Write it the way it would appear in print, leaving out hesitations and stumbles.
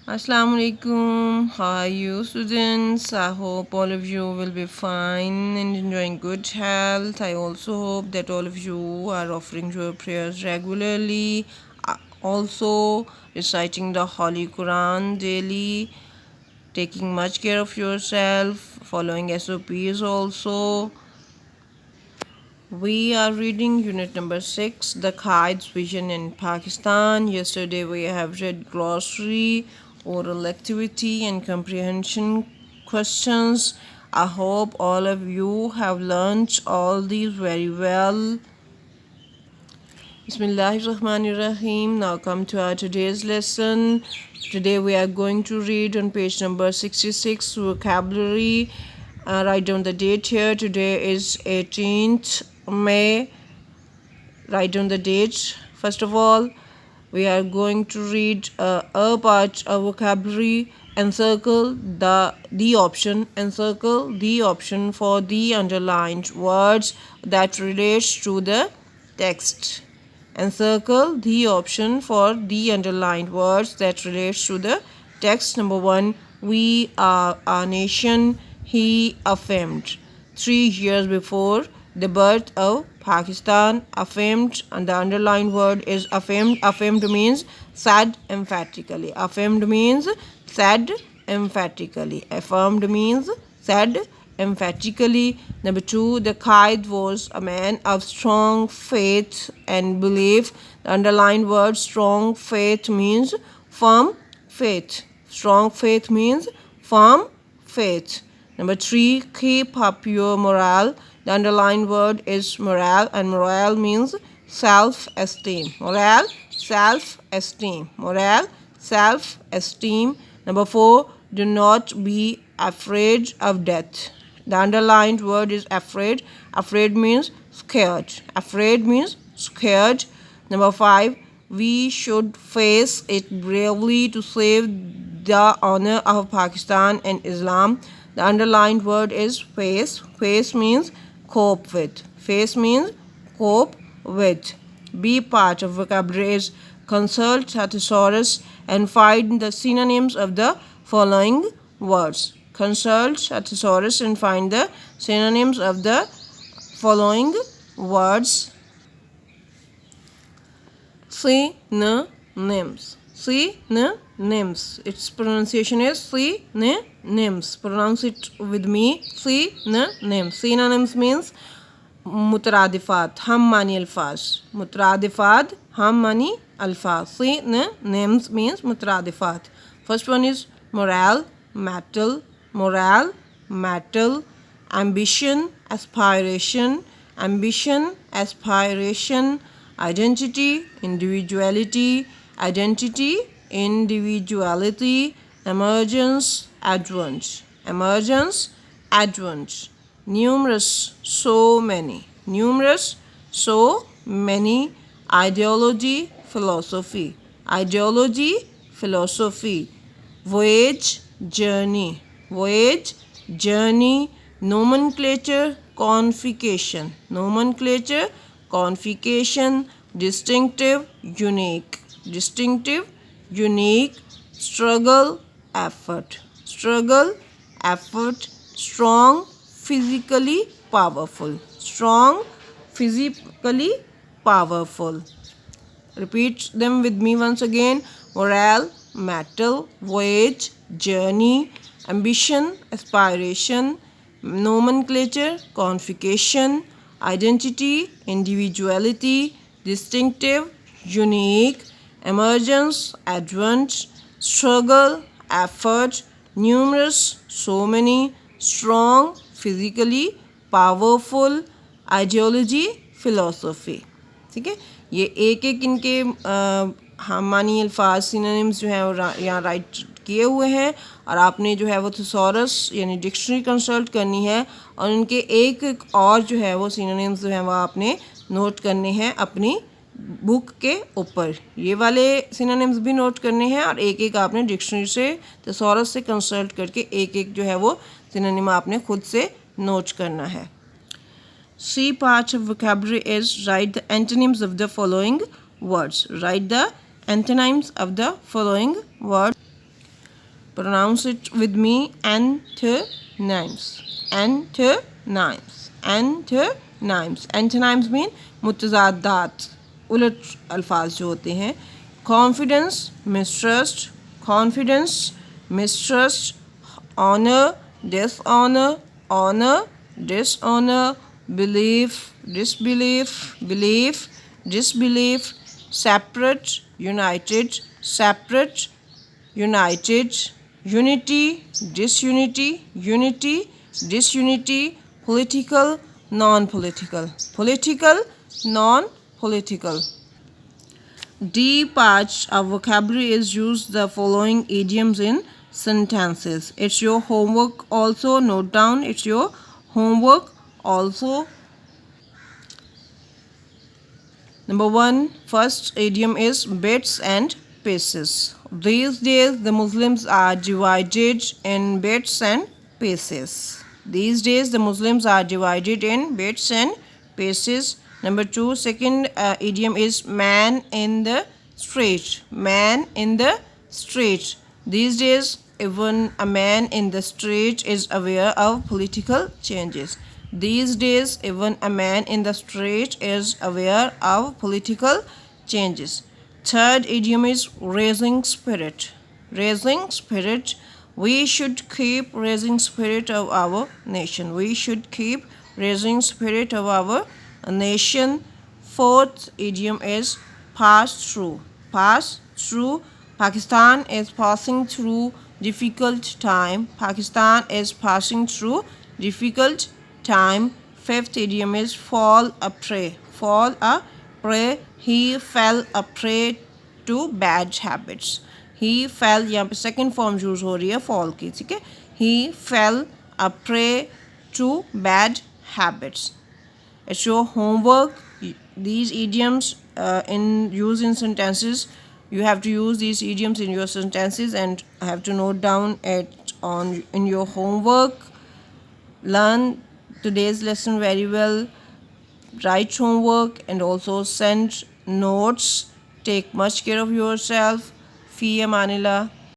Assalamu alaikum. How are you, students? I hope all of you will be fine and enjoying good health. I also hope that all of you are offering your prayers regularly, also reciting the Holy Quran daily, taking much care of yourself, following SOPs also. We are reading unit number 6, The Kite's Vision in Pakistan. Yesterday we have read glossary, oral activity and comprehension questions. I hope all of you have learnt all these very well. Bismillahirrahmanirrahim. Now come to our today's lesson. Today we are going to read on page number 66 vocabulary. Write down the date here. Today is 18th May. Write down the date. First of all, we are going to read a part of vocabulary. Encircle the option. Encircle the option for the underlined words that relates to the text. Encircle the option for the underlined words that relates to the text. Number 1, we are a nation, he affirmed. 3 years before the birth of Pakistan, affirmed, and the underlined word is affirmed. Affirmed means said emphatically. Affirmed means said emphatically. Affirmed means said emphatically. Number 2, the Qaid was a man of strong faith and belief. The underlined word strong faith means firm faith. Strong faith means firm faith. Number 3, keep up your morale. The underlined word is morale, and morale means self-esteem. Morale, self-esteem. Morale, self-esteem. Number 4, do not be afraid of death. The underlined word is afraid. Afraid means scared. Afraid means scared. Number 5, we should face it bravely to save the honor of Pakistan and Islam. The underlined word is face. Face means cope with. Face means cope with. B part of vocabulary is consult a thesaurus and find the synonyms of the following words. Consult a thesaurus and find the synonyms of the following words. Synonyms. Synonyms. Its pronunciation is synonyms. Pronounce it with me. Synonyms. Synonyms means mutaradifat, हम मानी अल्फाज. Mutaradifat, हम मानी अल्फाज. Synonyms means mutaradifat. First one is morale, metal. Morale, metal. Ambition, aspiration. Ambition, aspiration. Identity, individuality. Identity, individuality. Emergence, advent. Emergence, advent. Numerous, so many. Numerous, so many. Ideology, philosophy. Ideology, philosophy. Voyage, journey. Voyage, journey. Nomenclature, qualification. Nomenclature, qualification. Distinctive, unique. Distinctive, unique. Struggle, effort. Struggle, effort. Strong, physically powerful. Strong, physically powerful. Repeat them with me once again. Morale, metal. Voyage, journey. Ambition, aspiration. Nomenclature, qualification. Identity, individuality. Distinctive, unique. Emergence, advent. Struggle, effort. Numerous, so many. Strong, physically powerful. Ideology, philosophy. ठीक है, ये एक एक इनके हमानी अल्फाज synonyms जो हैं वो यहाँ राइट किए हुए हैं, और आपने जो है वो थेसॉरस यानी डिक्शनरी कंसल्ट करनी है, और उनके एक एक और जो है वो सिनोनिम्स जो हैं वो आपने नोट करने हैं अपनी बुक के ऊपर. ये वाले सिनोनिम्स भी नोट करने हैं, और एक एक आपने डिक्शनरी से थेसॉरस से कंसल्ट करके एक एक जो है वो सिनोनिम आपने खुद से नोट करना है. C part of vocabulary is write the antonyms of the following words. Write the antonyms of the following words. Pronounce it with me. Antonyms. Antonyms. Antonyms. Antonyms mean मुतज़ादात, उलट अल्फाज जो होते हैं. Confidence, mistrust. Confidence, mistrust. Honor, dishonor. Honor, dishonor. Belief, disbelief. Belief, disbelief. Separate, united. Separate, united. Unity, disunity. Unity, disunity. Political, non-political. Political, non-political. D part of vocabulary is use the following idioms in sentences. It's your homework also. Note down. It's your homework also. Number 1, first idiom is bits and pieces. These days the Muslims are divided in bits and pieces. These days the Muslims are divided in bits and pieces. Number 2, second idiom is man in the street. Man in the street. These days even a man in the street is aware of political changes. These days even a man in the street is aware of political changes. Third idiom is raising spirit. Raising spirit. We should keep raising spirit of our nation. We should keep raising spirit of our nation. Fourth idiom is pass through. Pass through. Pakistan is passing through difficult time. Pakistan is passing through difficult time. Fifth idiom is fall a prey. Fall a prey. He fell a prey to bad habits. He fell, यहाँ पे second form use हो रही है fall की, ठीक है. He fell a prey to bad habits. It's your homework. These idioms in use in sentences. You have to use these idioms in your sentences and have to note down it on in your homework. Learn today's lesson very well. Write homework and also send notes. Take much care of yourself. Fi amanillah.